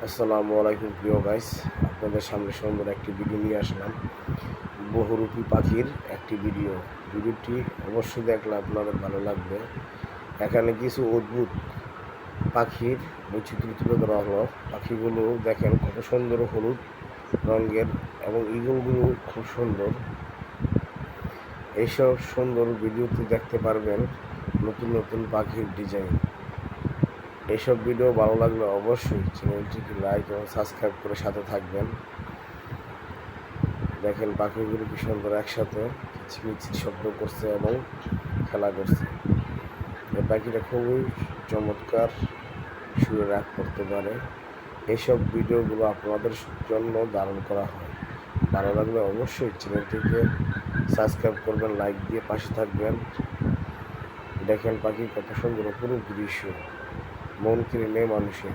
আসসালামু আলাইকুম প্রিয় গাইস, আপনাদের সামনে সুন্দর একটি ভিডিও নিয়ে আসলাম। বহুরূপী পাখির একটি ভিডিওটি অবশ্যই দেখলে আপনাদের ভালো লাগবে। এখানে কিছু অদ্ভুত পাখির বৈচিত্র্য তুলে ধরা হলো। পাখিগুলো দেখেন কত সুন্দর হলুদ রঙের এবং ইগলগুলো খুব সুন্দর। এইসব সুন্দর ভিডিওতে দেখতে পারবেন নতুন নতুন পাখির ডিজাইন। এইসব ভিডিও ভালো লাগলে অবশ্যই চ্যানেলটিকে লাইক এবং সাবস্ক্রাইব করে সাথে থাকবেন। দেখেন পাখিগুলো কি সুন্দর একসাথে কিচিরমিচির শব্দ করছে এবং খেলা করছে। এই পাখিটা খুবই চমৎকার সুরে রাগ করতে পারে। এইসব ভিডিওগুলো আপনাদের জন্য ধারণ করা হয়। ভালো লাগলে অবশ্যই চ্যানেলটিকে সাবস্ক্রাইব করবেন, লাইক দিয়ে পাশে থাকবেন। দেখেন পাখি কত সুন্দর অপরূপ দৃশ্য, মন কেড়ে নেয় মানুষের।